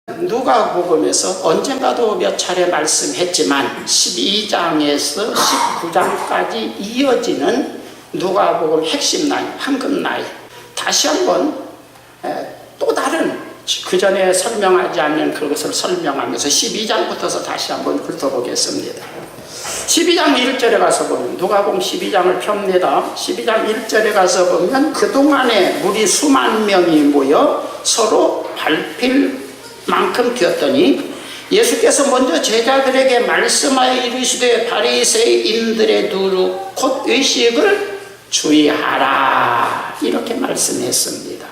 누가복음에서 언젠가도 몇 차례 말씀했지만 12장에서 19장까지 이어지는 누가복음 핵심 라인, 황금 라인, 다시 한번 또 다른 그 전에 설명하지 않는 그것을 설명하면서 12장부터서 다시 한번 훑어보겠습니다. 12장 1절에 가서 보면, 누가복음 12장을 펴니다. 12장 1절에 가서 보면 그동안에 무리 수만 명이 모여 서로 밟힐 만큼 되었더니 예수께서 먼저 제자들에게 말씀하여 이르시되 바리새인들의 누룩 곧 의식을 주의하라, 이렇게 말씀했습니다.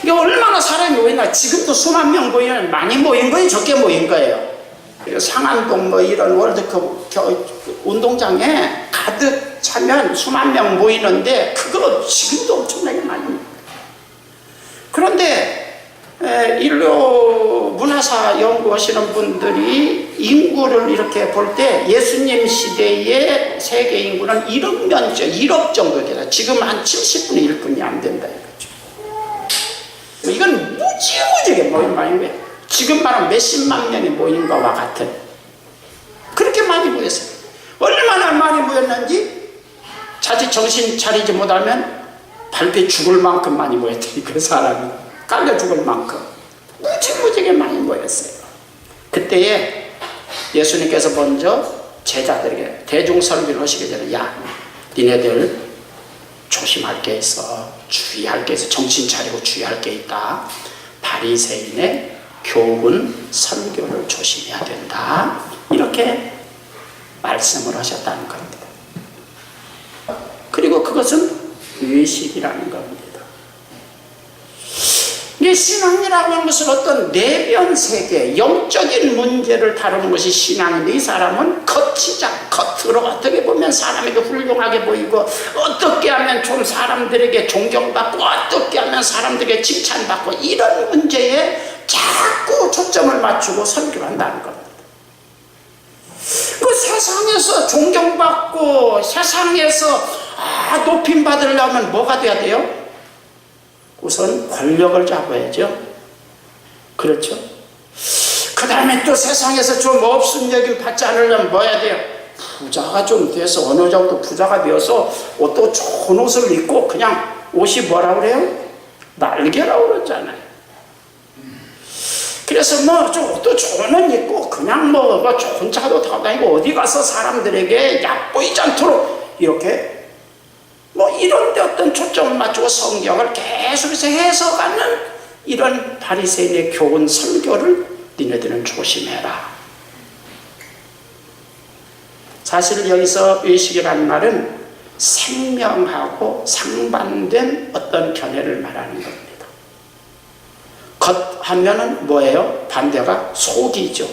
이게 얼마나 사람이 모이나. 지금도 수만 명 모이면 많이 모인 거예요, 적게 모인 거예요? 상암동 뭐 이런 월드컵 운동장에 가득 차면 수만 명 모이는데 그거 지금도 엄청나게 많이 모입니다. 그런데 인류 문화사 연구하시는 분들이 인구를 이렇게 볼 때 예수님 시대의 세계 인구는 1억 명죠. 1억 정도 되다. 지금 한 70분의 1분이 안 된다 이거죠. 이건 무지무지하게 모인 말이에요. 지금 말하면 몇십만 명이 모인 것과 같은, 그렇게 많이 모였어요. 얼마나 많이 모였는지 자칫 정신 차리지 못하면 밟혀 죽을 만큼 많이 모였더니 그 사람이 깔려 죽을 만큼 무지무지하게 많이 모였어요. 그때에 예수님께서 먼저 제자들에게 대중설교를 하시게 되는, 야, 니네들 조심할 게 있어, 주의할 게 있어, 정신 차리고 주의할 게 있다. 바리새인의 교훈 설교를 조심해야 된다, 이렇게 말씀을 하셨다는 겁니다. 그리고 그것은 의식이라는 겁니다. 이 신앙이라고 하는 것은 어떤 내면 세계, 영적인 문제를 다루는 것이 신앙인데, 이 사람은 겉으로 어떻게 보면 사람에게 훌륭하게 보이고, 어떻게 하면 좀 사람들에게 존경받고, 어떻게 하면 사람들에게 칭찬받고, 이런 문제에 자꾸 초점을 맞추고 설교를 한다는 겁니다. 그 세상에서 존경받고 세상에서 높임 받으려면 뭐가 돼야 돼요? 우선 권력을 잡아야죠. 그렇죠? 그 다음에 또 세상에서 좀 없음 여김 받지 않으려면 뭐 해야 돼요? 부자가 좀 돼서, 어느 정도 부자가 되어서 또 좋은 옷을 입고, 그냥 옷이 뭐라고 그래요? 날개라고 그러잖아요. 그래서 뭐 또 좋은 옷 입고 그냥 뭐 좋은 차도 타고 다니고, 어디 가서 사람들에게 얕보이지 않도록 이렇게 뭐 이런 데 어떤 초점을 맞추고 성경을 계속해서 해석하는 이런 바리새인의 교훈 설교를 니네들은 조심해라. 사실 여기서 의식이라는 말은 생명하고 상반된 어떤 견해를 말하는 겁니다. 겉 하면은 뭐예요? 반대가 속이죠.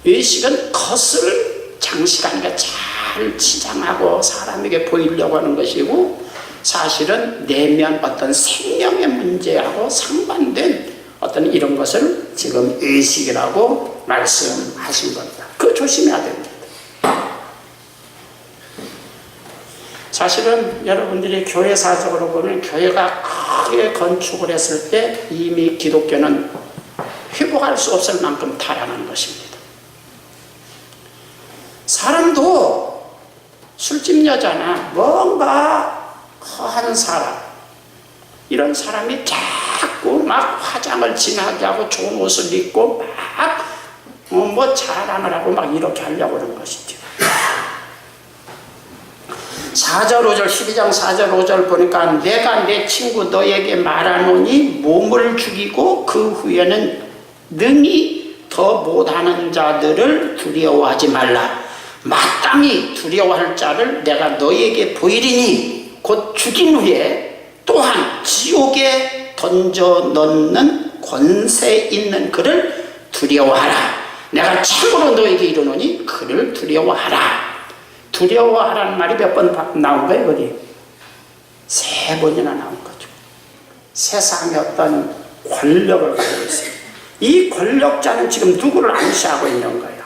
의식은 겉을 장식하니까 잘 치장하고 사람에게 보이려고 하는 것이고, 사실은 내면 어떤 생명의 문제하고 상반된 어떤 이런 것을 지금 의식이라고 말씀하신 겁니다. 그거 조심해야 됩니다. 사실은 여러분들이 교회사적으로 보면, 교회가 크게 건축을 했을 때 이미 기독교는 회복할 수 없을 만큼 타락한 것입니다. 사람도 술집 여자나 뭔가 허한 사람, 이런 사람이 자꾸 막 화장을 진하게 하고 좋은 옷을 입고 막 자랑을 하고 막 이렇게 하려고 하는 것이죠. 4절 5절 12장 4절 5절 보니까, 내가 내 친구 너에게 말하노니 몸을 죽이고 그 후에는 능히 더 못하는 자들을 두려워하지 말라. 마땅히 두려워할 자를 내가 너에게 보이리니, 곧 죽인 후에 또한 지옥에 던져 넣는 권세 있는 그를 두려워하라. 내가 참으로 너에게 이르노니 그를 두려워하라. 두려워하라는 말이 몇 번 나온 거예요? 어디? 3번이나 나온 거죠. 세상의 어떤 권력을 가지고 있어요. 이 권력자는 지금 누구를 암시하고 있는 거예요?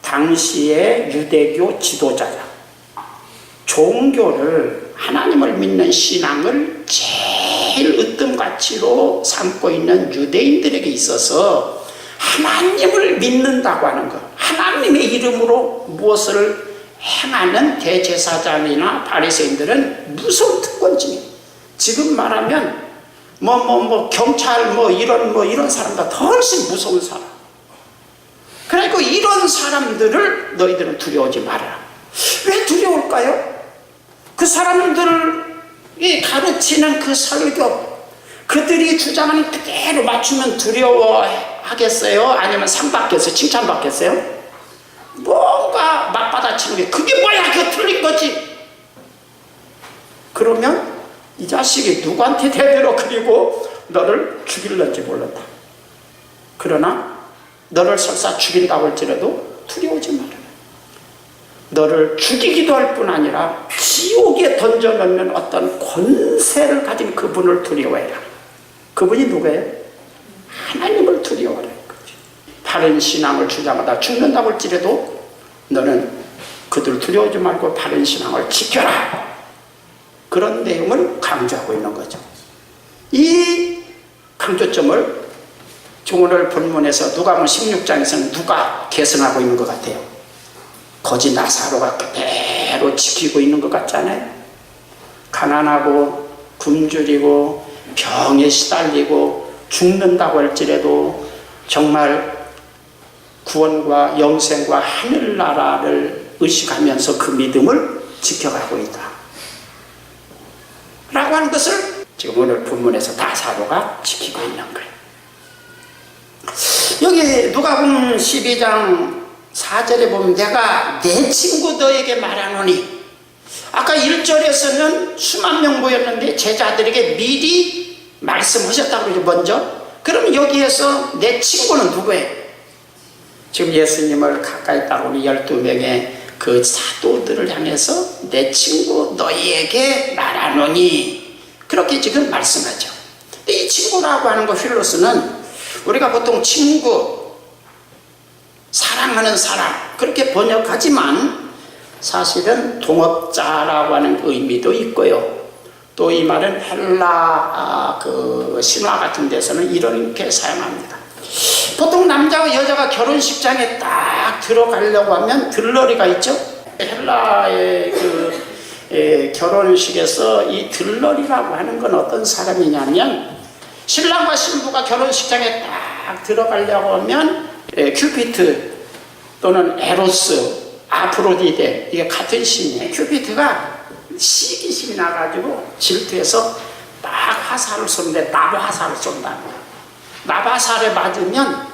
당시의 유대교 지도자자, 종교를, 하나님을 믿는 신앙을 제일 으뜸가치로 삼고 있는 유대인들에게 있어서 하나님을 믿는다고 하는 것, 하나님의 이름으로 무엇을 행하는 대제사장이나 바리새인들은 무서운 특권지. 지금 말하면 경찰 이런 사람보다 더 훨씬 무서운 사람. 그러니까 이런 사람들을 너희들은 두려워하지 말아라. 왜 두려울까요? 그 사람들이 가르치는 그 설교, 그들이 주장하는 그대로 맞추면 두려워하겠어요? 아니면 상 받겠어요? 칭찬 받겠어요? 뭔가 맞받아치는 게 그게 뭐야? 그게 틀린 거지. 그러면 이 자식이 누구한테 대들어 그리고 너를 죽일는지 몰랐다. 그러나 너를 설사 죽인다고 할지라도 두려워하지 마라. 너를 죽이기도 할 뿐 아니라 지옥에 던져넣는 어떤 권세를 가진 그분을 두려워해라. 그분이 누구예요? 하나님을 두려워하라. 바른 신앙을 주장하다 죽는다고 할지라도 너는 그들 두려워하지 말고 바른 신앙을 지켜라. 그런 내용을 강조하고 있는 거죠. 이 강조점을 오늘 본문에서 누가복음 16장에서는 누가 계승하고 있는 것 같아요? 거지 나사로가 그대로 지키고 있는 것 같잖아요. 가난하고 굶주리고 병에 시달리고 죽는다고 할지라도 정말 구원과 영생과 하늘나라를 의식하면서 그 믿음을 지켜가고 있다 라고 하는 것을 지금 오늘 본문에서 나사로가 지키고 있는 거예요. 여기 누가복음 12장 4절에 보면 내가 내 친구 너에게 말하노니, 아까 1절에서는 수만 명 모였는데 제자들에게 미리 말씀하셨다고 그러죠. 먼저. 그럼 여기에서 내 친구는 누구예요? 지금 예수님을 가까이 따라오는 12명의 그 사도들을 향해서 내 친구 너희에게 말하노니, 그렇게 지금 말씀하죠. 근데 이 친구라고 하는 거 필로스는 우리가 보통 친구, 사랑하는 사람 그렇게 번역하지만 사실은 동업자라고 하는 의미도 있고요. 또 이 말은 헬라 신화 같은 데서는 이렇게 사용합니다. 보통 남자와 여자가 결혼식장에 딱 들어가려고 하면 들러리가 있죠. 헬라의 결혼식에서 이 들러리라고 하는 건 어떤 사람이냐면, 신랑과 신부가 결혼식장에 딱 들어가려고 하면 큐피트 또는 에로스, 아프로디데, 이게 같은 신이에요. 큐피트가 시기심이 나가지고 질투해서 막 화살을 쏘는데 나무 화살을 쏜다는 거예요. 나무 화살에 맞으면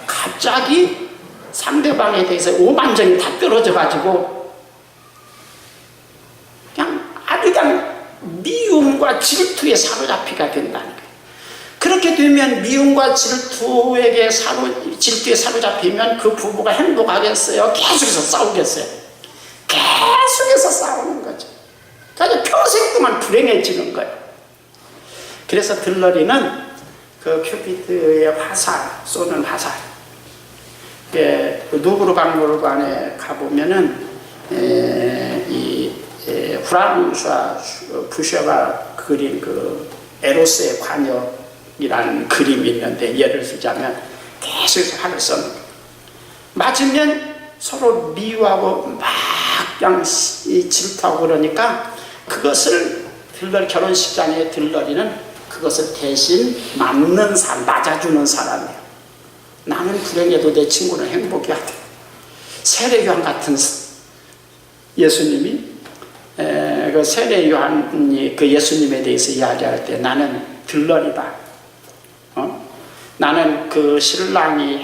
갑자기 상대방에 대해서 오만정이 다 떨어져가지고 그냥 미움과 질투에 사로잡히게 된다는 거예요. 그렇게 되면 미움과 질투에 사로잡히면 그 부부가 행복하겠어요? 계속해서 싸우겠어요? 계속해서 싸우는 거죠. 그러니까 평생 동안 불행해지는 거예요. 그래서 들러리는 그 큐피트의 화살, 쏘는 화살. 누브르 박물관에 가보면은 프랑스와 부셔가 그린 그 에로스의 관역이라는 그림이 있는데, 예를 들자면 계속해서 활을 쏘는 거예요. 맞으면 서로 미워하고 막 그냥 질투하고 그러니까 그것을 결혼식장에 들러리는 그것을 대신 맞는 사람, 맞아주는 사람이에요. 나는 불행해도 내 친구는 행복해야 돼. 세례요한 같은 예수님이 그 세례요한이 그 예수님에 대해서 이야기할 때 나는 들러리다. 나는 그 신랑이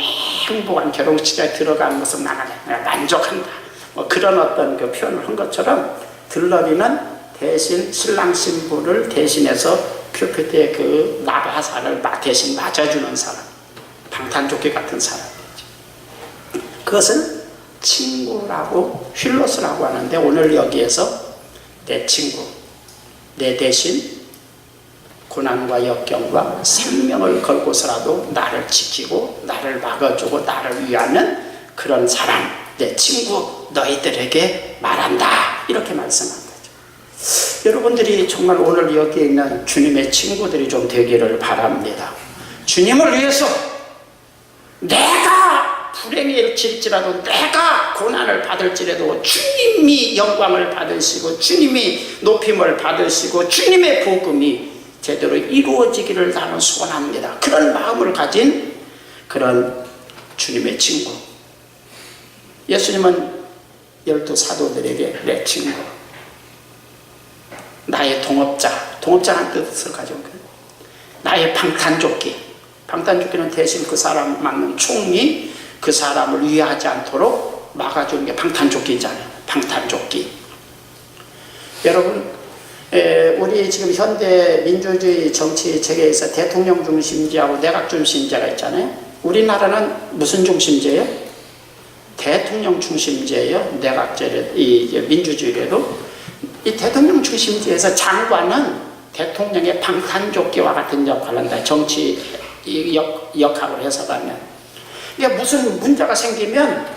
행복한 결혼식에 들어가는 것을 나는 만족한다. 그런 어떤 그 표현을 한 것처럼 들러리는 대신 신랑 신부를 대신해서 큐피트의 그 나바사를 대신 맞아주는 사람, 방탄조끼 같은 사람이죠. 그것을 친구라고 필로스라고 하는데, 오늘 여기에서 내 친구, 내 대신 고난과 역경과 생명을 걸고서라도 나를 지키고 나를 막아주고 나를 위하는 그런 사람, 내 친구 너희들에게 말한다, 이렇게 말씀한 거죠. 여러분들이 정말 오늘 여기에 있는 주님의 친구들이 좀 되기를 바랍니다. 주님을 위해서 내가 불행에 질지라도, 내가 고난을 받을지라도 주님이 영광을 받으시고 주님이 높임을 받으시고 주님의 복음이 제대로 이루어지기를 나는 소원합니다. 그런 마음을 가진 그런 주님의 친구. 예수님은 12 사도들에게 내 친구, 나의 동업자라는 뜻을 가지고 있거든요. 나의 방탄조끼. 방탄조끼는 대신 그 사람 맞는 총이 그 사람을 위하지 않도록 막아주는 게 방탄조끼잖아요. 방탄조끼. 여러분, 우리 지금 현대 민주주의 정치 체계에서 대통령 중심제하고 내각 중심제가 있잖아요. 우리나라는 무슨 중심제예요? 대통령 중심제예요. 내각제래, 민주주의래도. 이 대통령 중심제에서 장관은 대통령의 방탄조끼와 같은 역할을 한다. 정치 역학을 해석하면. 이게 무슨 문제가 생기면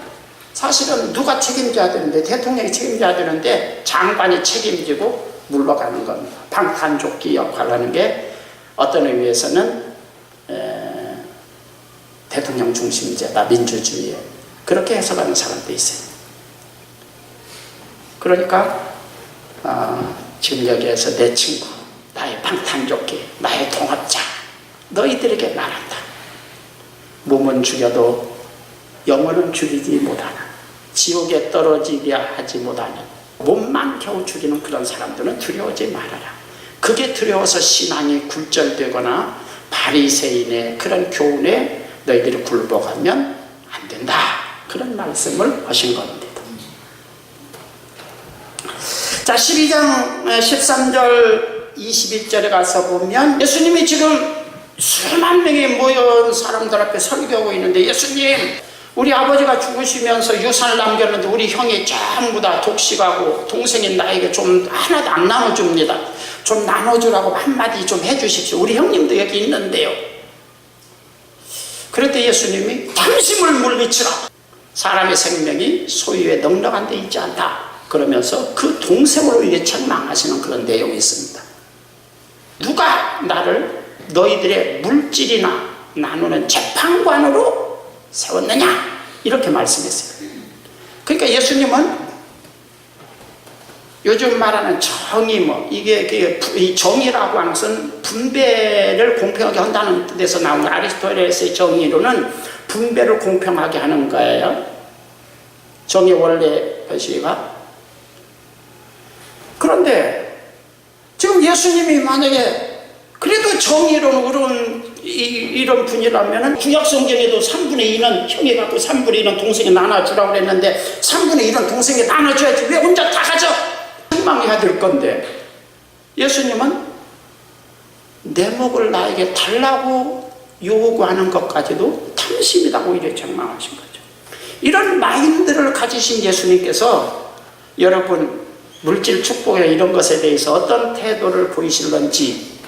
사실은 누가 책임져야 되는데, 대통령이 책임져야 되는데 장관이 책임지고 물러가는 겁니다. 방탄조끼 역할을 하는 게 어떤 의미에서는 대통령 중심제다, 민주주의에. 그렇게 해석하는 사람도 있어요. 그러니까 지금 여기에서 내 친구, 나의 방탄조끼, 나의 동업자, 너희들에게 말한다. 몸은 죽여도 영혼은 죽이지 못하나, 지옥에 떨어지게 하지 못하는, 몸만 겨우 죽이는 그런 사람들은 두려워하지 말아라. 그게 두려워서 신앙이 굴절되거나 바리새인의 그런 교훈에 너희들이 굴복하면 안 된다. 그런 말씀을 하신 겁니다. 자, 12장 13절 21절에 가서 보면 예수님이 지금 수만 명이 모여온 사람들 앞에 설교하고 있는데, 예수님, 우리 아버지가 죽으시면서 유산을 남겼는데 우리 형이 전부 다 독식하고 동생인 나에게 좀 하나도 안 나눠줍니다. 좀 나눠주라고 한마디 좀 해주십시오. 우리 형님도 여기 있는데요. 그랬더니 예수님이 탐심을 물리치라. 사람의 생명이 소유에 넉넉한 데 있지 않다. 그러면서 그 동생으로 인해 책망하시는 그런 내용이 있습니다. 누가 나를 너희들의 물질이나 나누는 재판관으로 세웠느냐? 이렇게 말씀했어요. 그러니까 예수님은 요즘 말하는 정의, 이게 이 정의라고 하는 것은 분배를 공평하게 한다는 뜻에서 나온 아리스토텔레스의 정의로는 분배를 공평하게 하는 거예요. 정의 원래 표시가. 그런데 지금 예수님이 만약에 그래도 정의로는 이런 분이라면 구약 성경에도 3분의 2는 형이 갖고 3분의 2는 동생이 나눠주라고 그랬는데 3분의 1은 동생이 나눠줘야지 왜 혼자 다 가져? 책망해야 될 건데, 예수님은 내 목을 나에게 달라고 요구하는 것까지도 탐심이라고 이렇게 책망하신 거죠. 이런 마인드를 가지신 예수님께서 여러분 물질 축복이나 이런 것에 대해서 어떤 태도를 보이실런지,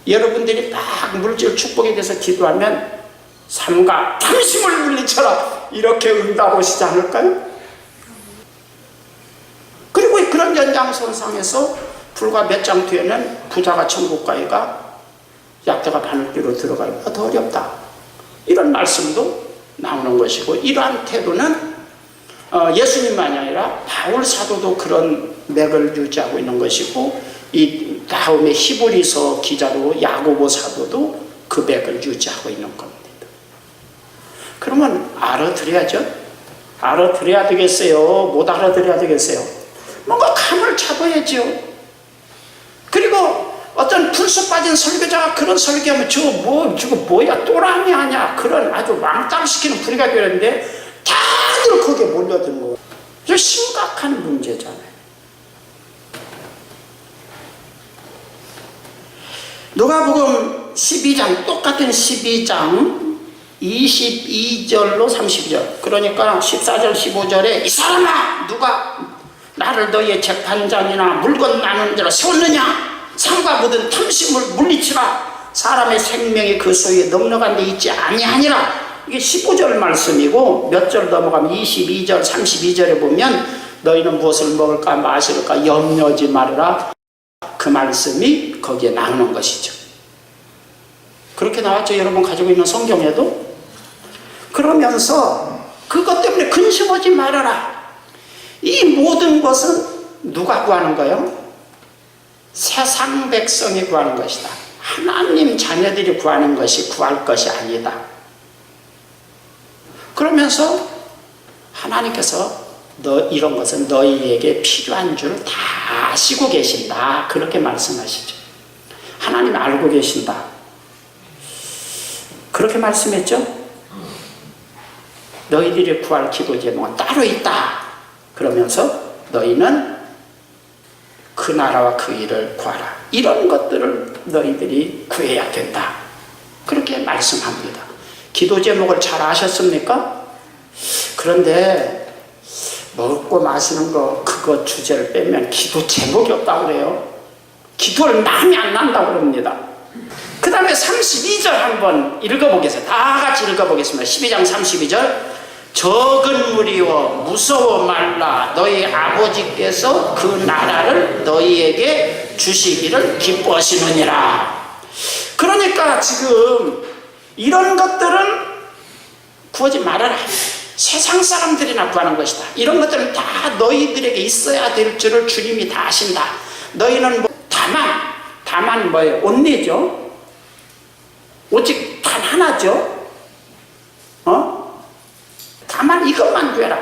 여러분들이 막 물질 축복에 대해서 기도하면 삼가 탐심을 물리쳐라 이렇게 응답하시지 않을까요? 그리고 그런 연장선상에서 불과 몇 장 뒤에는 부자가 천국 가기가 약대가 바늘귀로 들어가기가 더 어렵다. 이런 말씀도 나오는 것이고, 이러한 태도는 예수님만이 아니라 바울 사도도 그런 맥을 유지하고 있는 것이고, 이 다음에 히브리서 기자로 야고보 사도도 그 맥을 유지하고 있는 겁니다. 그러면 알아들어야죠. 알아들어야 되겠어요? 못 알아들어야 되겠어요? 뭔가 감을 잡아야죠. 그리고 어떤 불쑥 빠진 설교자가 그런 설교하면 저거 뭐야 또랑이 아니야, 그런 아주 망당시키는 불의가 되는데 다들 거기에 몰려드는 거예요. 저 심각한 문제잖아요. 누가복음 12장, 똑같은 12장 22절로 32절, 그러니까 14절 15절에 이 사람아, 누가 나를 너희의 재판장이나 물건 나누는 자로 세웠느냐? 상과 묻은 탐심을 물리치라. 사람의 생명이 그 소유에 넉넉한 데 있지 아니하니라. 이게 15절 말씀이고, 몇 절 넘어가면 22절 32절에 보면 너희는 무엇을 먹을까 마실까 염려하지 말아라. 그 말씀이 거기에 나오는 것이죠. 그렇게 나왔죠. 여러분 가지고 있는 성경에도 그러면서 그것 때문에 근심하지 말아라. 이 모든 것은 누가 구하는 거예요? 세상 백성이 구하는 것이다. 하나님 자녀들이 구하는 것이 구할 것이 아니다. 그러면서 하나님께서 이런 것은 너희에게 필요한 줄 다 아시고 계신다. 그렇게 말씀하시죠. 하나님이 알고 계신다. 그렇게 말씀했죠. 너희들이 구할 기도 제목은 따로 있다. 그러면서 너희는 그 나라와 그 일을 구하라. 이런 것들을 너희들이 구해야 된다. 그렇게 말씀합니다. 기도 제목을 잘 아셨습니까? 그런데 먹고 마시는 거 그거 주제를 빼면 기도 제목이 없다고 그래요. 기도를 남이 안 난다고 그럽니다. 그 다음에 32절 한번 읽어보겠습니다. 다 같이 읽어보겠습니다. 12장 32절. 적은 무리여 무서워 말라. 너희 아버지께서 그 나라를 너희에게 주시기를 기뻐하시느니라. 그러니까 지금 이런 것들은 구하지 말아라. 세상 사람들이나 구하는 것이다. 이런 것들은 다 너희들에게 있어야 될 줄을 주님이 다 아신다. 너희는 다만 뭐예요? 온내죠. 오직 단 하나죠. 다만 이것만 구해라.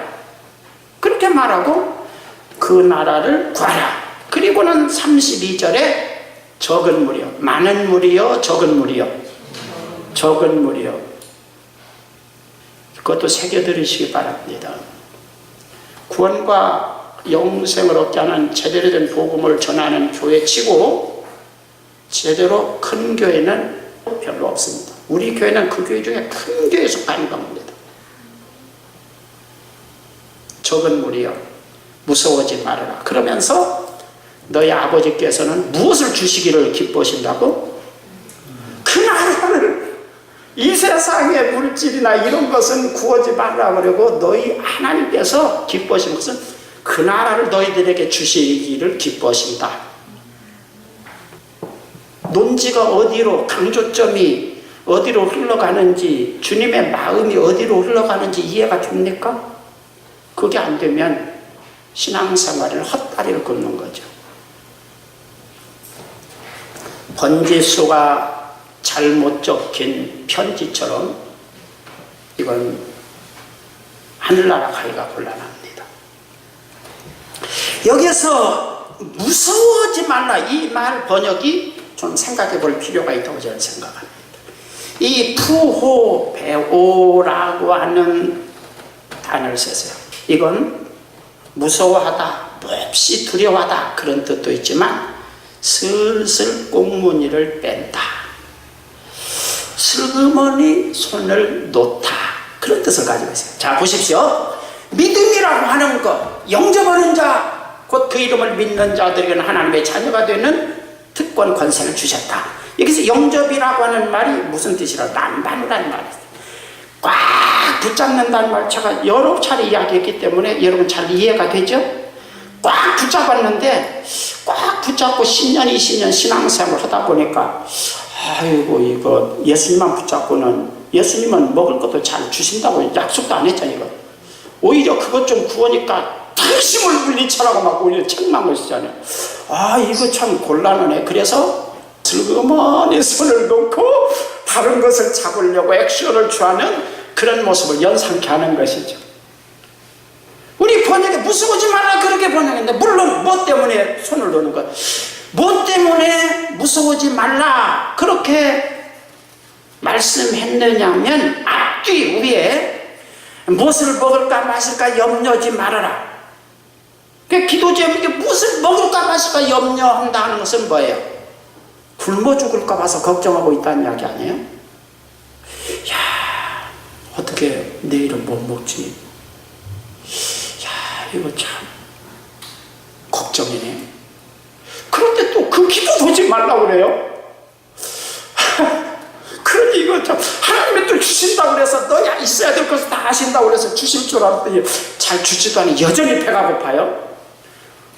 그렇게 말하고 그 나라를 구하라. 그리고는 32절에 적은 무리여, 많은 무리여, 적은 무리여, 적은 무리여. 그것도 새겨 들으시기 바랍니다. 구원과 영생을 얻게 하는 제대로 된 복음을 전하는 교회치고 제대로 큰 교회는 별로 없습니다. 우리 교회는 그 교회 중에 큰 교회에 속하는 겁니다. 적은 무리여 무서워하지 말아라. 그러면서 너희 아버지께서는 무엇을 주시기를 기뻐하신다고? 그 나라를, 이 세상의 물질이나 이런 것은 구하지 말라 그러고 너희 하나님께서 기뻐하시는 것은 그 나라를 너희들에게 주시기를 기뻐하신다. 논지가 어디로, 강조점이 어디로 흘러가는지, 주님의 마음이 어디로 흘러가는지 이해가 됩니까? 그게 안 되면 신앙생활을 헛다리를 걷는 거죠. 번지수가 잘못 적힌 편지처럼 이건 하늘나라 가기가 곤란합니다. 여기서 무서워하지 말라, 이 말 번역이 좀 생각해 볼 필요가 있다고 저는 생각합니다. 이 푸호배오라고 하는 단어를 쓰세요. 이건 무서워하다, 몹시 두려워하다 그런 뜻도 있지만 슬슬 꽁무니를 뺀다, 슬그머니 손을 놓다 그런 뜻을 가지고 있어요. 자 보십시오. 믿음이라고 하는 것, 영접하는 자, 곧 그 이름을 믿는 자들에게는 하나님의 자녀가 되는 특권 권세를 주셨다. 여기서 영접이라고 하는 말이 무슨 뜻이라고? 남반이라는 말이에요. 꽉 붙잡는다는 말 제가 여러 차례 이야기했기 때문에 여러분 잘 이해가 되죠? 꽉 붙잡았는데 꽉 붙잡고 10년 20년 신앙생활을 하다 보니까 아이고 이거 예수님만 붙잡고는 예수님은 먹을 것도 잘 주신다고 약속도 안 했잖아요. 오히려 그것 좀 구하니까 당심을 물리쳐라고 막 오히려 책망을 쓰잖아요. 아 이거 참 곤란하네. 그래서 슬그머니 손을 놓고 다른 것을 잡으려고 액션을 취하는 그런 모습을 연상케 하는 것이죠. 우리 번역에 무서워하지 말라 그렇게 번역했는데 물론 뭐 때문에 손을 놓는 것, 뭐 때문에 무서워하지 말라 그렇게 말씀했느냐면 앞뒤 위에 무엇을 먹을까 마실까 염려하지 말아라. 그 기도 제목에 무엇을 먹을까 마실까 염려한다는 것은 뭐예요? 굶어 죽을까 봐서 걱정하고 있다는 이야기 아니에요? 야, 어떻게 내일은 못 먹지? 야, 이거 참 걱정이네. 그런데 또 그 기도도 하지 말라고 그래요? 그런데 이거 참 하나님이 또 주신다고 그래서 너야 있어야 될 것을 다 하신다고 그래서 주실 줄 알았더니 잘 주지도 않니 여전히 배가 고파요?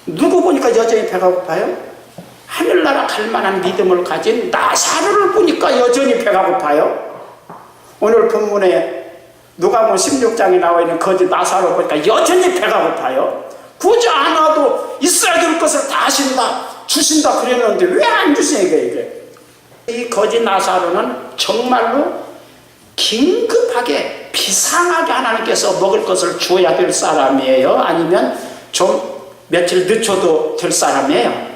누구 보니까 여전히 배가 고파요? 하늘나라 갈 만한 믿음을 가진 나사로를 보니까 여전히 배가 고파요. 오늘 본문에 누가복음 16장에 나와 있는 거지 나사로 보니까 여전히 배가 고파요. 구하지 않아도 있어야 될 것을 다 하신다, 주신다 그랬는데 왜 안 주시냐 이게. 이 거지 나사로는 정말로 긴급하게 비상하게 하나님께서 먹을 것을 주어야 될 사람이에요? 아니면 좀 며칠 늦춰도 될 사람이에요?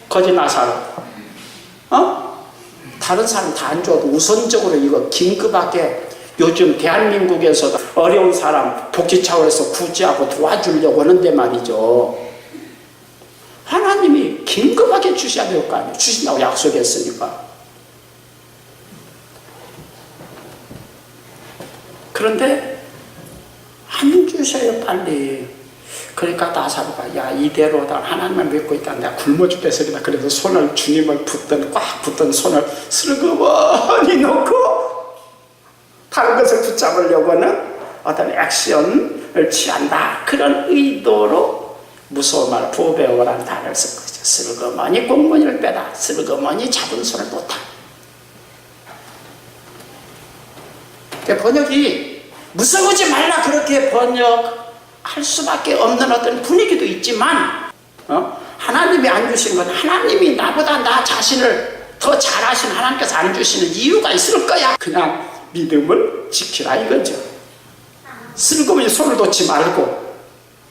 거지 나사로. 다른 사람 다 안 줘도 우선적으로 이거 긴급하게 요즘 대한민국에서도 어려운 사람 복지 차원에서 구제하고 도와주려고 하는데 말이죠. 하나님이 긴급하게 주셔야 될 거 아니에요. 주신다고 약속했으니까. 그런데 안 주셔요 빨리. 그러니까 나사로가 야 이대로다 하나님을 믿고 있다 내가 굶어 죽겠으리다. 그래서 손을 주님을 꽉 붙던 손을 슬그머니 놓고 다른 것을 붙잡으려고 하는 어떤 액션을 취한다. 그런 의도로 무서움을 부배어라는 단어를 쓴 거죠. 슬그머니 꽁무니를 빼다. 슬그머니 잡은 손을 놓다. 번역이 무서우지 말라 그렇게 번역할 수밖에 없는 어떤 분위기도 있지만 하나님이 안 주신 건 하나님이 나보다 나 자신을 더 잘하신 하나님께서 안 주시는 이유가 있을 거야. 그냥 믿음을 지키라 이거죠. 슬그머니 손을 놓지 말고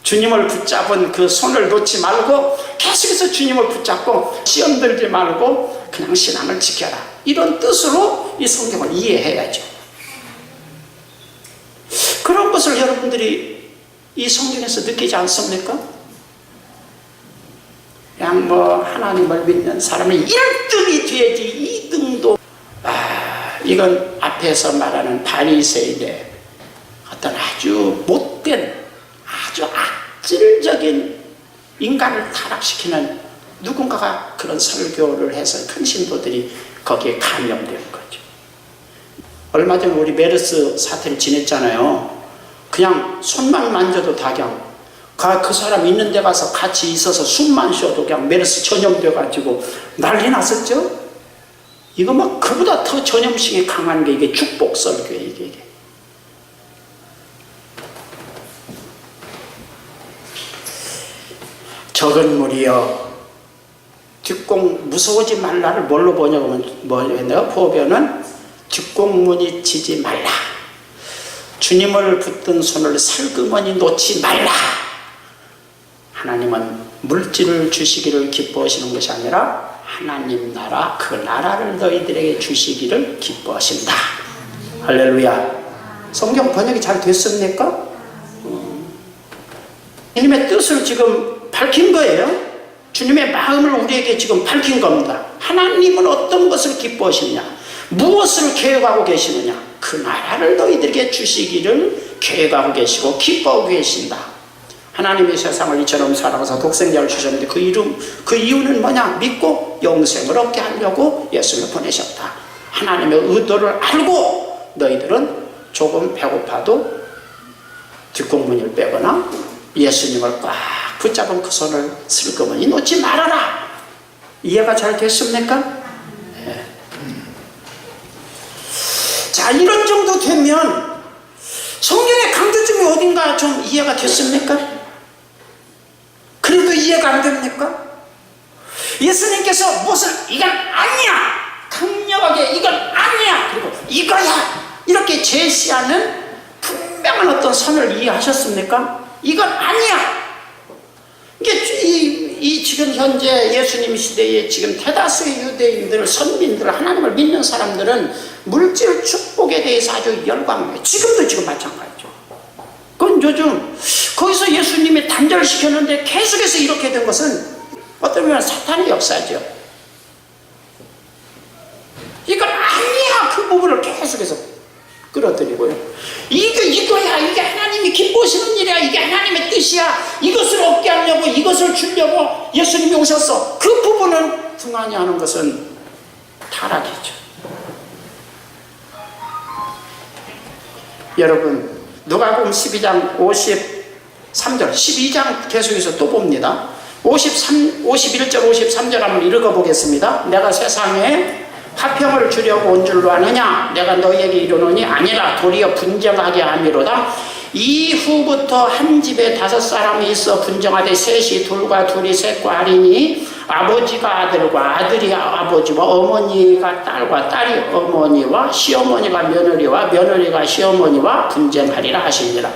주님을 붙잡은 그 손을 놓지 말고 계속해서 주님을 붙잡고 시험 들지 말고 그냥 신앙을 지켜라. 이런 뜻으로 이 성경을 이해해야죠. 그런 것을 여러분들이 이 성경에서 느끼지 않습니까? 그냥 하나님을 믿는 사람이 1등이 돼야지 2등도 이건 앞에서 말하는 바리새인의 어떤 아주 못된 아주 악질적인 인간을 타락시키는 누군가가 그런 설교를 해서 큰 신도들이 거기에 감염되는 거죠. 얼마 전에 우리 메르스 사태를 지냈잖아요. 그냥 손만 만져도 다 그냥 그 사람 있는 데 가서 같이 있어서 숨만 쉬어도 그냥 메르스 전염돼가지고 난리 났었죠. 이거 그보다 더 전염성이 강한 게 이게 축복 설교예요. 이게. 적은 무리여 뒷공 무서워지 말라를 뭘로 번역하면 뭐였나요? 포변은 뒷공문이 치지 말라. 주님을 붙든 손을 살그머니 놓지 말라. 하나님은 물질을 주시기를 기뻐하시는 것이 아니라 하나님 나라 그 나라를 너희들에게 주시기를 기뻐하신다. 할렐루야. 성경 번역이 잘 됐습니까? 주님의 뜻을 지금 밝힌 거예요. 주님의 마음을 우리에게 지금 밝힌 겁니다. 하나님은 어떤 것을 기뻐하시느냐, 무엇을 계획하고 계시느냐, 그 나라를 너희들에게 주시기를 계획하고 계시고 기뻐하고 계신다. 하나님이 세상을 이처럼 사랑해서 독생자를 주셨는데 그 이유는 뭐냐? 믿고 영생을 얻게 하려고 예수를 보내셨다. 하나님의 의도를 알고 너희들은 조금 배고파도 뒷공문을 빼거나 예수님을 꽉 붙잡은 그 손을 슬그머니 놓지 말아라. 이해가 잘 됐습니까? 네. 자, 이런 정도 되면 성경의 강조점이 어딘가 좀 이해가 됐습니까? 그래도 이해가 안 됩니까? 예수님께서 무엇을 이건 아니야, 강력하게 이건 아니야, 그리고 이거야 이렇게 제시하는 분명한 어떤 선을 이해하셨습니까? 이건 아니야. 이게 지금 현재 예수님 시대에 지금 대다수의 유대인들, 선민들, 하나님을 믿는 사람들은 물질 축복에 대해서 아주 열광해요. 지금 마찬가지죠. 그건 요즘 거기서 예수님이 단절시켰는데 계속해서 이렇게 된 것은 어떤 면은 사탄의 역사죠. 이건 아니야, 그 부분을 계속해서 끌어들이고요. 이거야, 이게 하나님이 기뻐하시는 일이야, 이게 하나님의 뜻이야, 이것을 얻게 하려고, 이것을 주려고 예수님이 오셨어. 그 부분을 등한히 하는 것은 타락이죠. 여러분, 누가복음 12장 53절, 12장 계속해서 또 봅니다. 51절 53절 한번 읽어보겠습니다. 내가 세상에 화평을 주려고 온 줄로 아느냐? 내가 너희에게 이르노니 아니라 도리어 분쟁하게 함이로다. 이후부터 한 집에 5사람이 있어 분쟁하되 셋이 둘과 둘이 셋과 하리니 아버지가 아들과 아들이 아버지와 어머니가 딸과 딸이 어머니와 시어머니가 며느리와 며느리가 시어머니와 분쟁하리라 하시니라.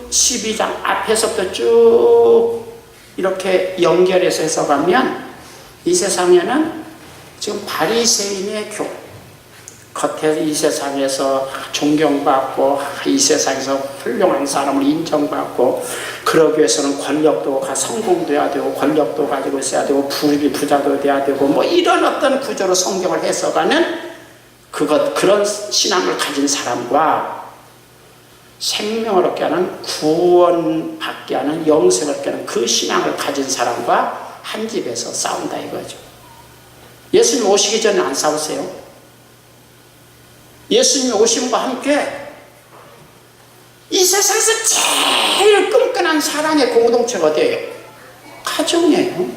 12장 앞에서부터 쭉 이렇게 연결해서 해석하면 이 세상에는 지금 바리새인의 교, 겉에 이 세상에서 존경받고 이 세상에서 훌륭한 사람을 인정받고 그러기 위해서는 권력도 성공돼야 되고 권력도 가지고 있어야 되고 부자도 돼야 되고 뭐 이런 어떤 구조로 성경을 해석하는 그런 신앙을 가진 사람과 생명을 얻게 하는 구원받게 하는 영생을 얻게 하는 그 신앙을 가진 사람과 한 집에서 싸운다 이거죠. 예수님 오시기 전에 안 싸우세요? 예수님이 오심과 함께 이 세상에서 제일 끈끈한 사랑의 공동체가 어디예요? 가정이에요.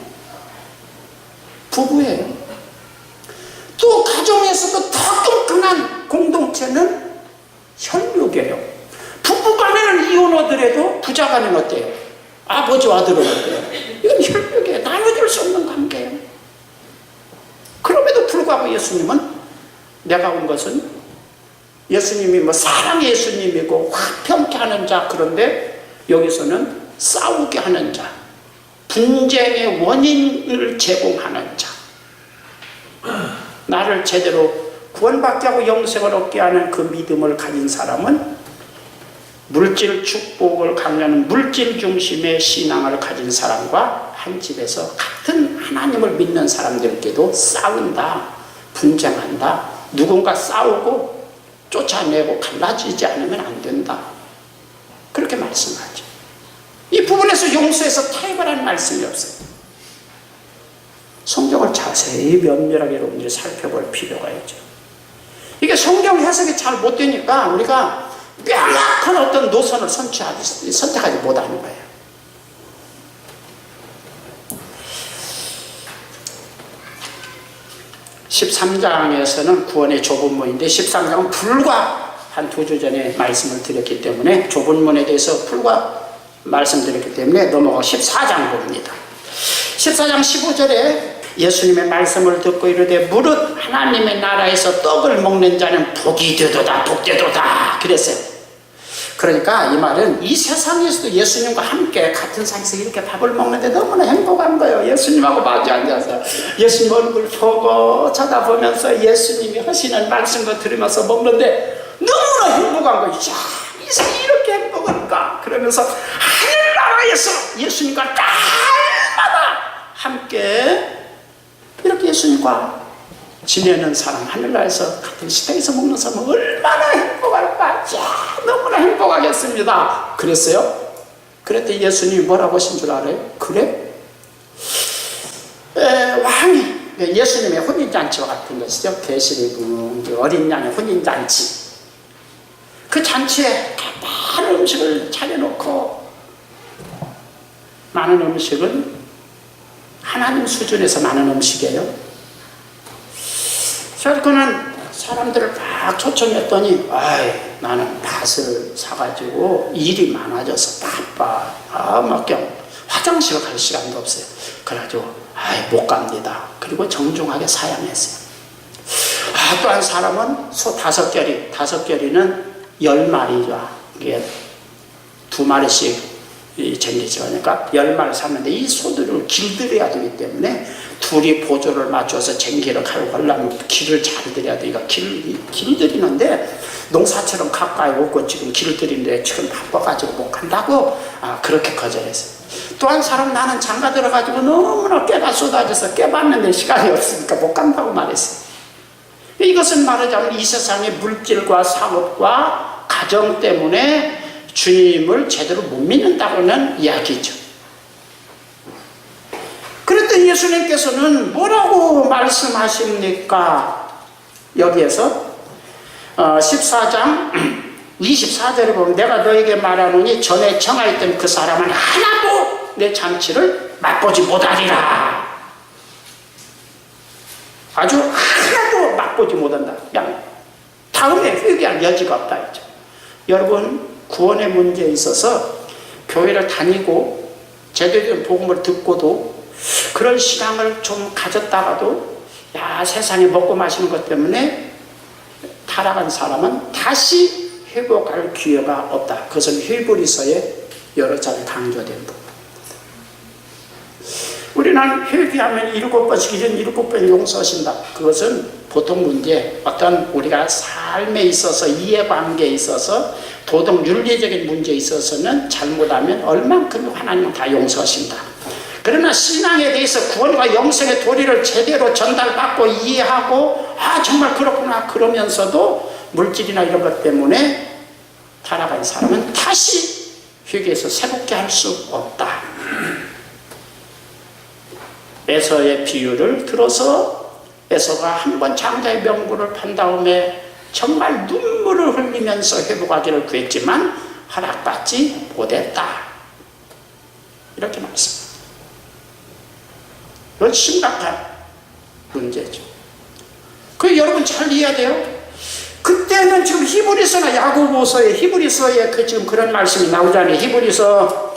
부부예요. 또 가정에서도 더 끈끈한 공동체는 혈육이에요. 부부간에는 이혼하더라도 부자간에는 어때요? 아버지와 아들은 어때요? 이건 혈육이에요. 나눠줄 수 없는 관계예요. 그럼에도 불구하고 예수님은 내가 온 것은 예수님이 뭐 사랑의 예수님이고 화평케 하는 자, 그런데 여기서는 싸우게 하는 자, 분쟁의 원인을 제공하는 자, 나를 제대로 구원받게 하고 영생을 얻게 하는 그 믿음을 가진 사람은 물질 축복을 강요하는 물질 중심의 신앙을 가진 사람과 한 집에서 같은 하나님을 믿는 사람들끼리도 싸운다, 분쟁한다, 누군가 싸우고 쫓아내고 갈라지지 않으면 안 된다. 그렇게 말씀하죠. 이 부분에서 용서해서 타협하라는 말씀이 없어요. 성경을 자세히 면밀하게 여러분들이 살펴볼 필요가 있죠. 이게 성경 해석이 잘 못 되니까 우리가 명확한 어떤 노선을 선택하지 못하는 거예요. (13장에서는) 구원의 좁은 문인데 13장은 불과 한 2주 전에 말씀을 드렸기 때문에 좁은 문에 대해서 불과 말씀드렸기 때문에 넘어가 14장 봅니다. 14장 15절에 예수님의 말씀을 듣고 이르되 무릇 하나님의 나라에서 떡을 먹는 자는 복이 되도다, 복되도다 그랬어요. 그러니까 이 말은 이 세상에서도 예수님과 함께 같은 상에서 이렇게 밥을 먹는데 너무나 행복한 거예요. 예수님하고 마주 앉아서 예수님 얼굴 보고 쳐다보면서 예수님이 하시는 말씀을 들으면서 먹는데 너무나 행복한 거예요. 야, 이 세상이 이렇게 행복할까? 그러면서 하늘나라에서 예수님과 날마다 함께 이렇게 예수님과 지내는 사람, 하늘나라에서 같은 식탁에서 먹는 사람은 얼마나 행복할까? 야, 너무나 행복하겠습니다. 그랬어요? 그랬더니 예수님이 뭐라고 하신 줄 알아요? 그래? 왕이 예수님의 혼인잔치와 같은 것이죠. 계시리고 어린 양의 혼인잔치. 그 잔치에 많은 음식을 차려놓고 많은 음식은 하나님 수준에서 많은 음식이에요. 그래서 그는 사람들을 막 초청했더니 나는 밭을 사가지고 일이 많아져서 바빠. 막 화장실 갈 시간도 없어요. 그래가지고 못 갑니다. 그리고 정중하게 사양했어요. 또 한 사람은 소 5결이, 5결이는 10마리죠. 이게 2마리씩 쟁기죠. 그러니까 10마리 샀는데 이 소들을 길들여야 되기 때문에 둘이 보조를 맞춰서 쟁기를 갈고 가려면 길을 잘 들여야 돼. 그러니까 길들이는데 농사처럼 가까이 오고 지금 길들이는데 지금 바빠가지고 못 간다고 그렇게 거절했어요. 또 한 사람 나는 장가 들어가지고 너무나 깨가 쏟아져서 깨봤는데 시간이 없으니까 못 간다고 말했어요. 이것은 말하자면 이 세상의 물질과 사업과 가정 때문에 주님을 제대로 못 믿는다고는 이야기죠. 그랬더니 예수님께서는 뭐라고 말씀하십니까? 여기에서 14장 24절에 보면 내가 너에게 말하노니 전에 청하였던 그 사람은 하나도 내 잔치를 맛보지 못하리라. 아주 하나도 맛보지 못한다. 그냥 다음에 회개할 여지가 없다 했죠. 여러분, 구원의 문제에 있어서 교회를 다니고 제대로 된 복음을 듣고도 그런 신앙을 좀 가졌다가도 세상에 먹고 마시는 것 때문에 타락한 사람은 다시 회복할 기회가 없다. 그것은 히브리서에 여러 차례 강조된 부분. 우리는 회개하면 7번씩 이런 7번 용서하신다. 그것은 보통 문제, 어떤 우리가 삶에 있어서 이해관계에 있어서 도덕 윤리적인 문제에 있어서는 잘못하면 얼만큼 하나님은 다 용서하신다. 그러나 신앙에 대해서 구원과 영생의 도리를 제대로 전달받고 이해하고 정말 그렇구나 그러면서도 물질이나 이런 것 때문에 타락한 사람은 다시 회개해서 새롭게 할 수 없다. 에서의 비유를 들어서 에서가 한번 장자의 명분을 판 다음에 정말 눈물을 흘리면서 회복하기를 구했지만 허락받지 못했다. 이렇게 말씀합니다. 이건 심각한 문제죠. 그 여러분 잘 이해해야 돼요. 그때는 지금 히브리서나 야고보서에 히브리서에 지금 그런 말씀이 나오잖아요. 히브리서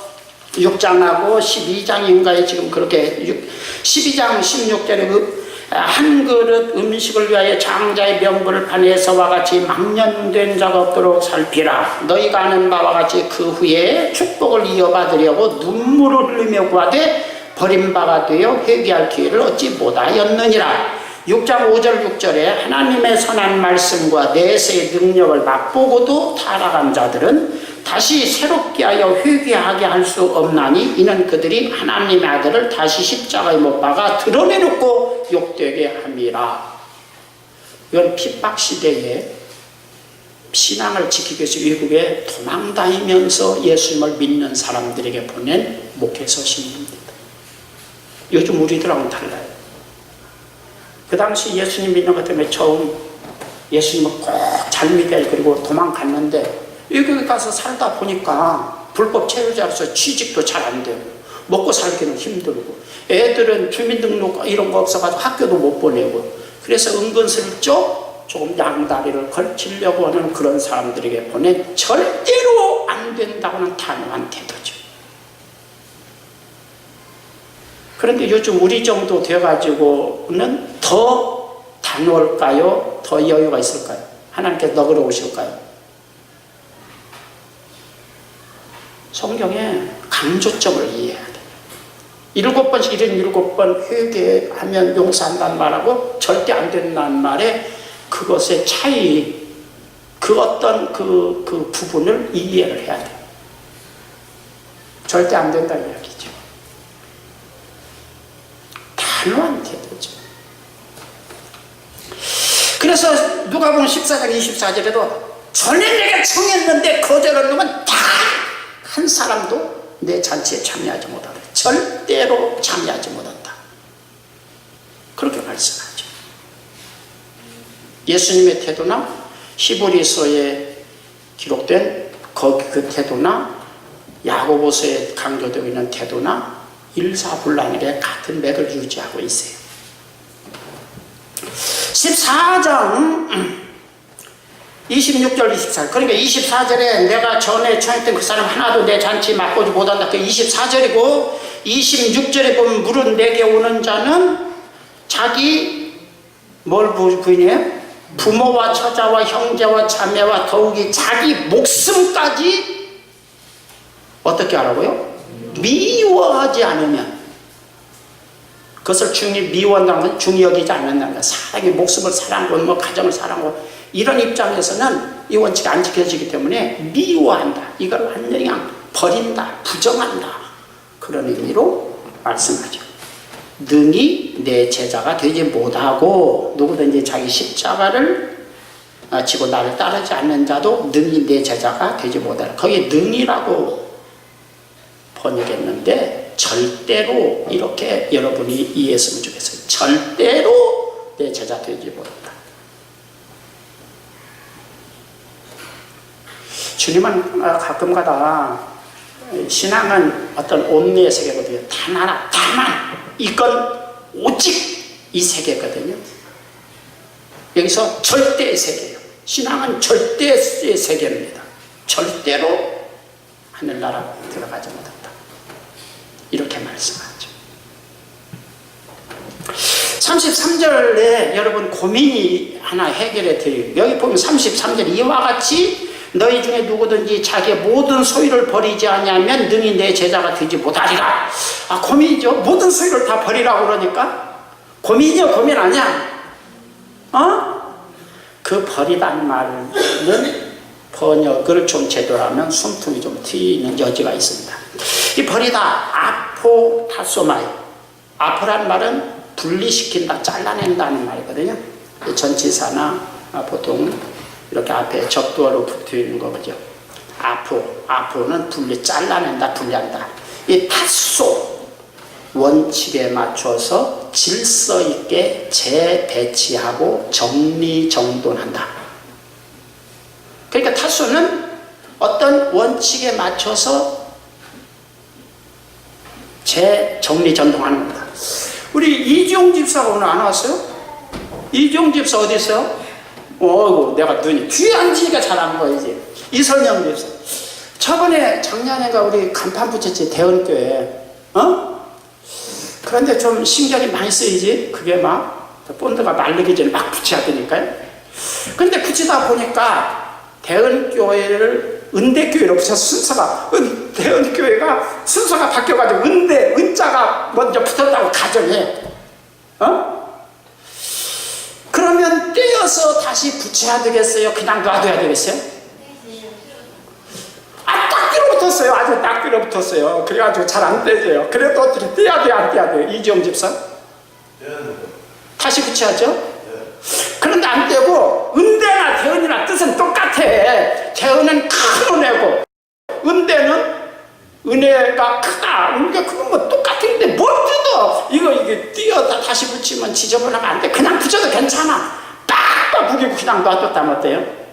6장하고 12장인가에 지금 그렇게 12장 16절에 한 그릇 음식을 위하여 장자의 명분을 판 에서와 같이 망령된 자가 없도록 살피라. 너희가 아는 바와 같이 그 후에 축복을 이어받으려고 눈물을 흘리며 구하되 버림바가 되어 회개할 기회를 얻지 못하였느니라. 6장 5절 6절에 하나님의 선한 말씀과 내세의 능력을 맛보고도 타락한 자들은 다시 새롭게 하여 회개하게 할 수 없나니 이는 그들이 하나님의 아들을 다시 십자가에 못 박아 드러내놓고 욕되게 함이라. 이건 핍박시대에 신앙을 지키기 위해서 외국에 도망다니면서 예수님을 믿는 사람들에게 보낸 목회서신입니다. 요즘 우리들하고는 달라요. 그 당시 예수님 믿는 것 때문에 처음 예수님을 꼭 잘 믿어야 그리고 도망갔는데 외국에 가서 살다 보니까 불법 체류자로서 취직도 잘 안 되고 먹고 살기는 힘들고 애들은 주민등록 이런 거 없어가지고 학교도 못 보내고 그래서 은근슬쩍 조금 양다리를 걸치려고 하는 그런 사람들에게 보낸 절대로 안 된다고는 단호한 태도죠. 그런데 요즘 우리 정도 돼가지고는 더 단호할까요? 더 여유가 있을까요? 하나님께서 너그러우실까요? 성경에 강조점을 이해해야 돼. 7번씩 77번 회개하면 용서한다는 말하고 절대 안 된다는 말에 그것의 차이, 그 어떤 그 부분을 이해를 해야 돼. 절대 안 된다는 이야기죠. 단호한 태도죠. 그래서 누가복음 14장 24절에도 전에 내가 청했는데 거절한 놈은 다 한 사람도 내 잔치에 참여하지 못한다. 절대로 참여하지 못한다. 그렇게 말씀하죠. 예수님의 태도나 히브리서에 기록된 그 태도나 야고보서에 강조되어 있는 태도나 일사불란하게 같은 맥을 유지하고 있어요. 14장 26절 24절 그러니까 24절에 내가 전에 청했던 그 사람 하나도 내 잔치 맛보지 못한다. 그 24절이고 26절에 보면 물은 내게 오는 자는 자기 뭘 부인해요? 부모와 처자와 형제와 자매와 더욱이 자기 목숨까지 어떻게 하라고요? 미워하지 않으면 그것을 중히 미워한다는 건 중히 여기지 않는다는 거야. 사랑의 목숨을 사랑하고 뭐 가정을 사랑하고 이런 입장에서는 이 원칙이 안 지켜지기 때문에 미워한다. 이걸 완전히 그냥 버린다. 부정한다. 그런 의미로 말씀하죠. 능히 내 제자가 되지 못하고 누구든지 자기 십자가를 지고 나를 따르지 않는 자도 능히 내 제자가 되지 못하라. 거기에 능이라고 번역했는데 절대로 이렇게 여러분이 이해했으면 좋겠어요. 절대로 내 제자 되지 못한다. 주님은 가끔가다 신앙은 어떤 온리의 세계거든요. 단 하나, 다만 이건 오직 이 세계거든요. 여기서 절대의 세계예요. 신앙은 절대의 세계입니다. 절대로 하늘나라 들어가지 못한다. 이렇게 말씀하죠. 33절에 여러분 고민이 하나 해결해 드려요. 여기 보면 33절 이와 같이 너희 중에 누구든지 자기의 모든 소유를 버리지 아니하면 능히 내 제자가 되지 못하리라. 고민이죠. 모든 소유를 다 버리라고 그러니까 고민이요, 고민 아니야. 그 버리란 말은 번역을 좀 제대로 하면 숨통이 좀 트이는 여지가 있습니다. 이 버리다 아포타소마이. 아포란 말은 분리시킨다, 잘라낸다는 말이거든요. 전치사나 보통 이렇게 앞에 접두어로 붙어 있는 거죠. 아포는 잘라낸다, 분리한다. 이 타소, 원칙에 맞춰서 질서 있게 재배치하고 정리정돈한다. 그러니까 타소는 어떤 원칙에 맞춰서 정리정돈하는 겁니다. 우리 이종 집사가 오늘 안 왔어요? 이종 집사 어디 있어요? 내가 눈이 뒤에 앉으니까 잘 안 보이지. 이선영 집사. 저번에 작년에가 우리 간판 붙였지, 대원교회. 그런데 좀 신경이 많이 쓰이지? 그게 막 본드가 마르기 전에 막 붙여야 되니까요. 그런데 붙이다 보니까 대원교회를 은대교회로 붙여서 순서가, 대원교회가 순서가 바뀌어가지고 은자가 먼저 붙었다고 가정해. 그러면 떼어서 다시 붙여야 되겠어요? 그냥 놔둬야 되겠어요? 딱 들어붙었어요. 아주 딱 들어붙었어요. 그래가지고 잘 안 떼져요. 그래도 어떻게 떼야 돼요? 안 떼야 돼요? 이지영 집사? 다시 붙여야죠? 그런데 안 떼고 은대나 대은이나 뜻은 똑같아. 대은은 큰 은혜고 은대는 은혜가 크다. 그러니까 그건 뭐 똑같은데 뭘 뜯어? 이게 띄어다 다시 붙이면 지저분하면 안 돼. 그냥 붙여도 괜찮아. 빡빡 부기고 그냥 놔뒀다면 어때요?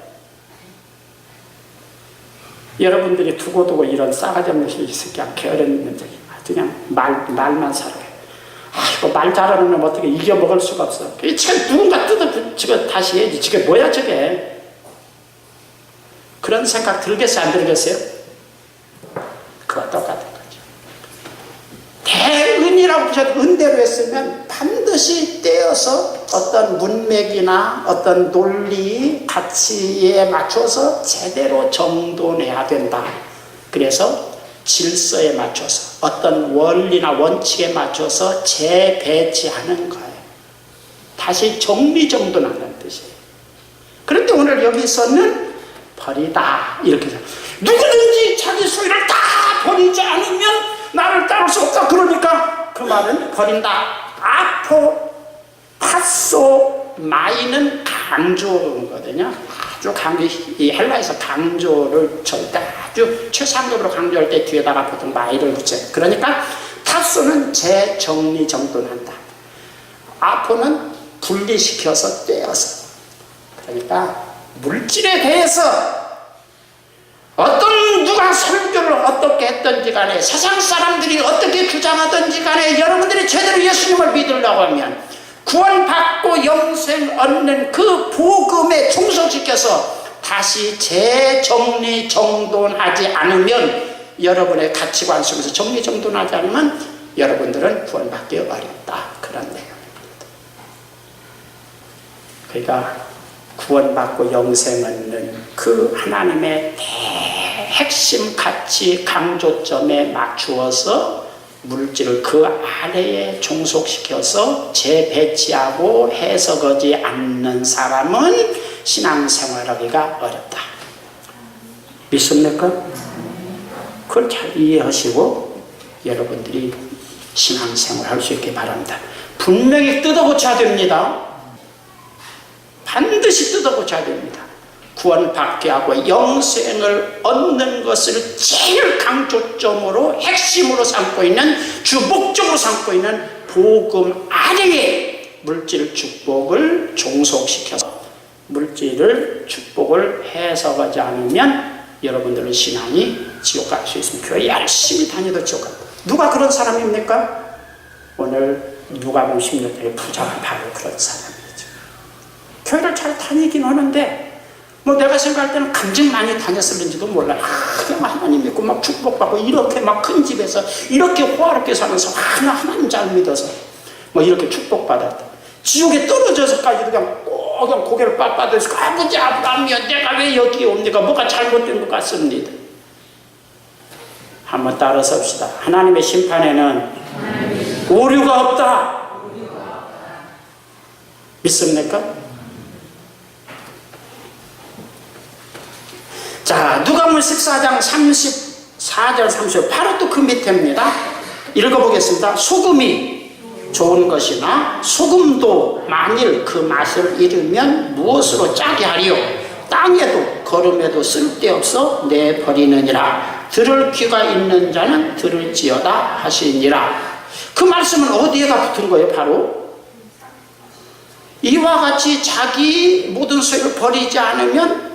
여러분들이 두고두고 이런 싸가지 없는 새끼야 게으른 적이 그냥 말만 살아요. 이거 말 잘하는 놈 어떻게 이겨먹을 수가 없어. 누군가 뜯어 붙이고 다시 해야지. 저게 뭐야 저게. 그런 생각 들겠어요? 안 들겠어요? 그거 똑같은 거죠. 대은이라고 붙여도 은대로 했으면 반드시 떼어서 어떤 문맥이나 어떤 논리, 가치에 맞춰서 제대로 정돈해야 된다. 그래서 질서에 맞춰서 어떤 원리나 원칙에 맞춰서 재배치하는 거예요. 다시 정리정돈하는 뜻이에요. 그런데 오늘 여기서는 버리다 이렇게 해서 누구든지 자기 소유를 다 버리지 않으면 나를 따를 수 없다. 그러니까 그 말은 버린다. 파소 마이는 강조거든요. 아주 이 헬라에서 강조를 절대 아주 최상급으로 강조할 때 뒤에다가 보통 마이를 붙여요. 그러니까 파소는 재정리정돈한다. 아포는 분리시켜서 떼어서. 그러니까 물질에 대해서 누가 설교를 어떻게 했든지 간에 세상 사람들이 어떻게 주장하든지 간에 여러분들이 제대로 예수님을 믿으려고 하면 구원받고 영생 얻는 그 복음에 충성시켜서 다시 재정리정돈하지 않으면 여러분의 가치관 속에서 정리정돈하지 않으면 여러분들은 구원받기 어렵다. 그런 내용입니다. 그러니까 구원받고 영생 얻는 그 하나님의 핵심 가치 강조점에 맞추어서 물질을 그 아래에 종속시켜서 재배치하고 해석하지 않는 사람은 신앙생활하기가 어렵다. 믿습니까? 그걸 잘 이해하시고 여러분들이 신앙생활 할 수 있게 바랍니다. 분명히 뜯어고쳐야 됩니다. 반드시 뜯어고쳐야 됩니다. 구원받게 하고 영생을 얻는 것을 제일 강조점으로 핵심으로 삼고 있는 주 목적으로 삼고 있는 복음 아래에 물질 축복을 종속시켜서 물질을 축복을 해석하지 않으면 여러분들은 신앙이 지옥 갈 수 있습니다. 교회 열심히 다녀도 지옥 갑니다. 누가 그런 사람입니까? 오늘 누가복음 16장의 부자가 바로 그런 사람이죠. 교회를 잘 다니긴 하는데 뭐 내가 생각할 때는 간증 많이 다녔을는지도 몰라요. 그냥 하나님 믿고 막 축복받고 이렇게 막 큰 집에서 이렇게 호화롭게 살면서 하나님 잘 믿어서 뭐 이렇게 축복받았다. 지옥에 떨어져서까지도 그냥 고개를 빳빳해서 아버지 아브라함이여 내가 왜 여기 옵니까? 뭐가 잘못된 것 같습니다. 한번 따라서 합시다. 하나님의 심판에는 오류가 없다. 믿습니까? 자, 누가복음 14장 34절 30절 바로 또 그 밑에입니다. 읽어보겠습니다. 소금이 좋은 것이나 소금도 만일 그 맛을 잃으면 무엇으로 짜게 하리요? 땅에도 거름에도 쓸데없어 내버리느니라. 들을 귀가 있는 자는 들을지어다 하시니라. 그 말씀은 어디에다 붙은 거예요? 바로 이와 같이 자기 모든 소유를 버리지 않으면,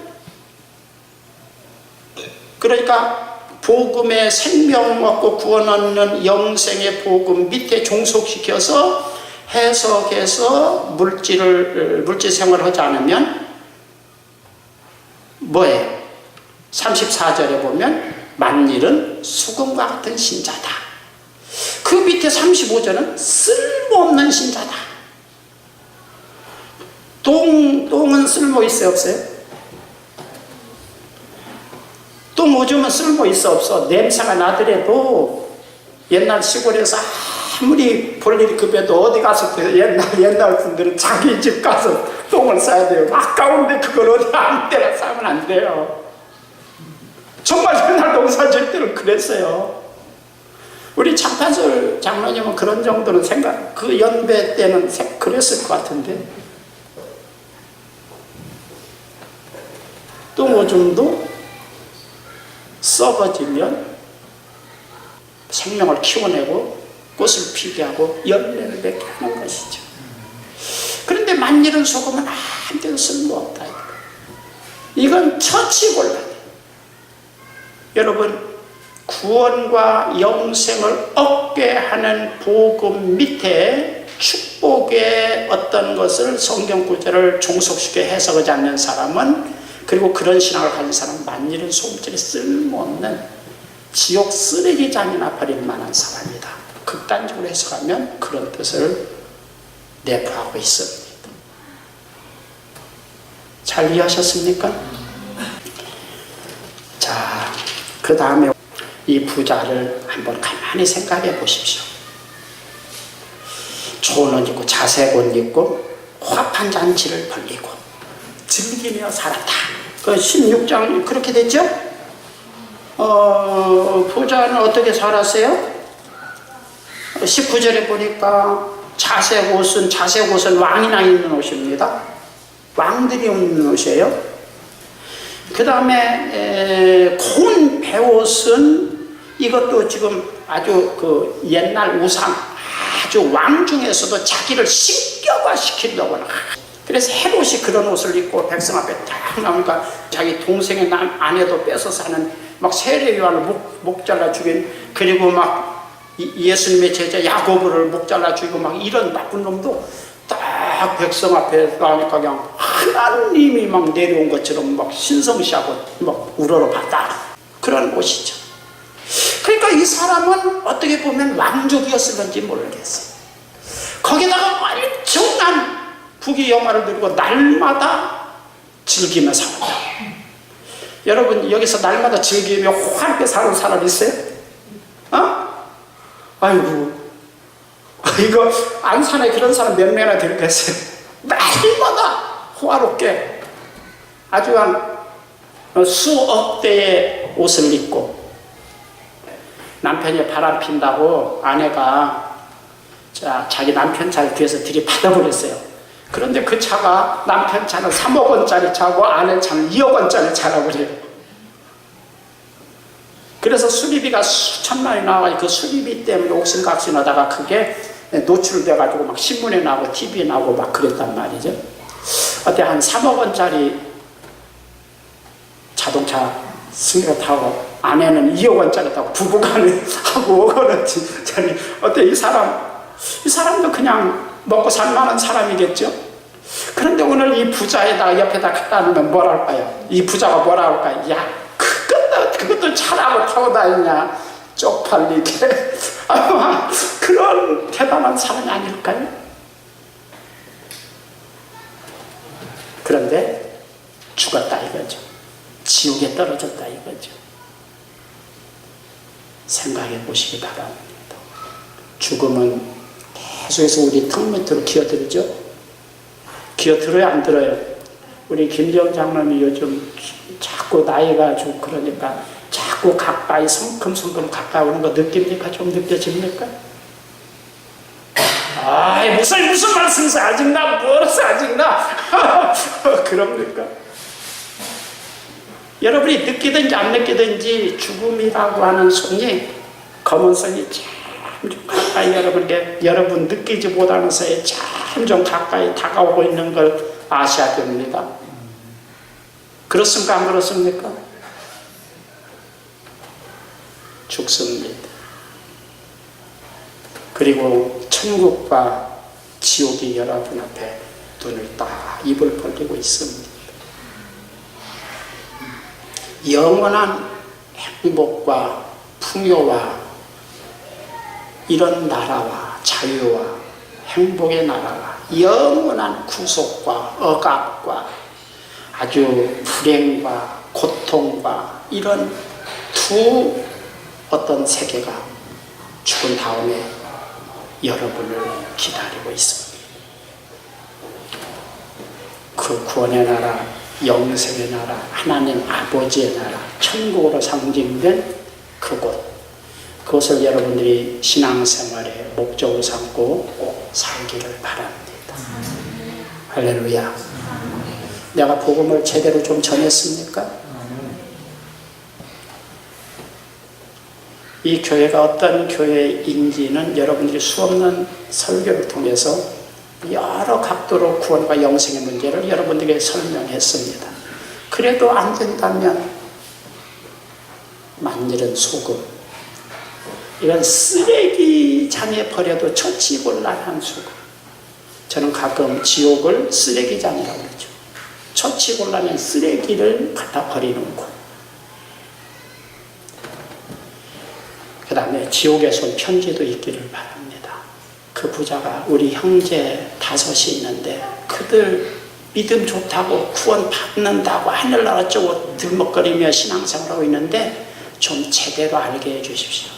그러니까 복음의 생명 얻고 구원 얻는 영생의 복음 밑에 종속시켜서 해석해서 물질 생활을 하지 않으면 뭐예요? 34절에 보면 만일은 소금과 같은 신자다. 그 밑에 35절은 쓸모없는 신자다. 똥은 쓸모 있어요, 없어요? 똥 오줌은 쓸모 있어, 없어? 냄새가 나더라도 옛날 시골에서 아무리 볼 일이 급해도 어디 가서 옛날 분들은 자기 집 가서 똥을 싸야 돼요. 아까운데 그걸 어디 아무 때나 싸면 안 돼요. 정말 옛날 농사 질 때는 그랬어요. 우리 장판설 장로님은 그런 정도는 그 연배 때는 그랬을 것 같은데. 똥 오줌도 썩어지면 생명을 키워내고 꽃을 피게 하고 열매를 맺게 하는 것이죠. 그런데 만일은 소금은 아무 데도 쓸모없다. 이건 처치곤란이에요. 여러분, 구원과 영생을 얻게 하는 복음 밑에 축복의 어떤 것을 성경 구절을 종속시켜 해석하지 않는 사람은, 그리고 그런 신앙을 가진 사람은 만일은 소금줄이 쓸모없는 지옥 쓰레기장이나 버릴 만한 사람이다. 극단적으로 해석하면 그런 뜻을 내포하고 있습니다. 잘 이해하셨습니까? 자, 그 다음에 이 부자를 한번 가만히 생각해 보십시오. 좋은 옷 입고 자색 옷 입고 화판 잔치를 벌리고 즐기며 살았다. 그 16장 그렇게 됐죠? 부자는 어떻게 살았어요? 19절에 보니까 자색 옷은 왕이나 입는 옷입니다. 왕들이 입는 옷이에요. 그 다음에 곤 배옷은 이것도 지금 아주 그 옛날 우상, 아주 왕 중에서도 자기를 신격화시키려고 하는, 그래서 헤롯이 그런 옷을 입고 백성 앞에 딱 나오니까 자기 동생의 아내도 뺏어서 하는 막 세례 요한을 목 잘라 죽인, 그리고 막 예수님의 제자 야고보를 목 잘라 죽이고 막 이런 나쁜 놈도 딱 백성 앞에 나오니까 그냥 하나님이 막 내려온 것처럼 막 신성시하고 막 우러러봤다. 그런 옷이죠. 그러니까 이 사람은 어떻게 보면 왕족이었을는지 모르겠어요. 거기다가 엄청난 부귀 영화를 누리고 날마다 즐기며 살았다. 여러분, 여기서 날마다 즐기며 화롭게 사는 사람 있어요? 아이고, 이거 안산에 그런 사람 몇 명이나 되겠어요? 날마다 호화롭게 아주 한 수억 대의 옷을 입고, 남편이 바람 핀다고 아내가 자기 남편 차를 뒤에서 들이받아버렸어요. 그런데 그 차가, 남편 차는 3억 원짜리 차고 아내 차는 2억 원짜리 차라고 그래요. 그래서 수리비가 수천만이 나와서 그 수리비 때문에 옥신각신하다가 그게 노출돼가지고 막 신문에 나오고 TV에 나오고 막 그랬단 말이죠. 어때 한 3억 원짜리 자동차 승객을 타고 아내는 2억 원짜리 타고 부부간에 하고 5억 원어치. 어때 이 사람도 그냥 먹고 살만한 사람이겠죠. 그런데 오늘 이 부자에다 옆에다 갖다 놓으면 뭐라 할까요? 이 부자가 뭐라 할까요? 야, 그것도 차라고 타고 다니냐? 쪽팔리게. 아마 그런 대단한 사람이 아닐까요? 그런데 죽었다 이거죠. 지옥에 떨어졌다 이거죠. 생각해 보시기 바랍니다. 죽음은 계속해서 우리 턱 밑으로 기어들죠. 기어들어요, 안 들어요? 우리 김정 장로님이 요즘 자꾸 나이가 좀 그러니까 자꾸 가까이 성큼성큼 가까이 오는 거 느낍니까? 좀 느껴집니까? 아이, 무슨 말씀이세요? 아직 나 멀었어, 아직 나. 그럽니까? 여러분이 느끼든지 안 느끼든지 죽음이라고 하는 손이 검은선이 참 좀 가까이 여러분 느끼지 못하는 사이에 참 좀 가까이 다가오고 있는 걸 아셔야 됩니다. 그렇습니까? 안 그렇습니까? 죽습니다. 그리고 천국과 지옥이 여러분 앞에 눈을 딱 입을 벌리고 있습니다. 영원한 행복과 풍요와 이런 나라와 자유와 행복의 나라와 영원한 구속과 억압과 아주 불행과 고통과 이런 두 어떤 세계가 죽은 다음에 여러분을 기다리고 있습니다. 그 구원의 나라, 영생의 나라, 하나님 아버지의 나라, 천국으로 상징된 그곳, 그것을 여러분들이 신앙생활의 목적으로 삼고 꼭 살기를 바랍니다. 할렐루야. 내가 복음을 제대로 좀 전했습니까? 이 교회가 어떤 교회인지는 여러분들이 수없는 설교를 통해서 여러 각도로 구원과 영생의 문제를 여러분들에게 설명했습니다. 그래도 안 된다면 만일은 소금, 이런 쓰레기장에 버려도 처치곤란한 수고. 저는 가끔 지옥을 쓰레기장이라고 그러죠. 처치곤란한 쓰레기를 갖다 버리는 곳. 그 다음에 지옥에서 온 편지도 있기를 바랍니다. 그 부자가 우리 형제 5이 있는데 그들 믿음 좋다고 구원 받는다고 하늘나라 쪽으로 들먹거리며 신앙생활하고 있는데 좀 제대로 알게 해주십시오.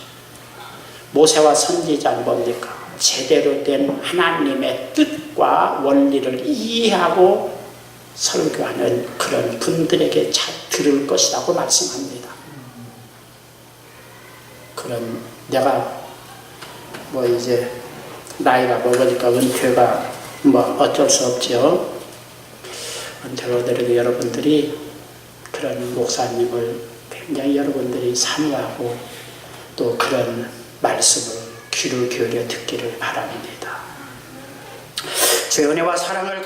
모세와 선지자는 뭡니까? 제대로 된 하나님의 뜻과 원리를 이해하고 설교하는 그런 분들에게 잘 들을 것이라고 말씀합니다. 그런 내가 뭐 이제 나이가 먹으니까 은퇴가 뭐 어쩔 수 없죠. 은퇴로 내려도 여러분들이 그런 목사님을 굉장히 여러분들이 사모하고 또 그런 말씀을 귀를 기울여 듣기를 바랍니다. 주의 은혜와 사랑을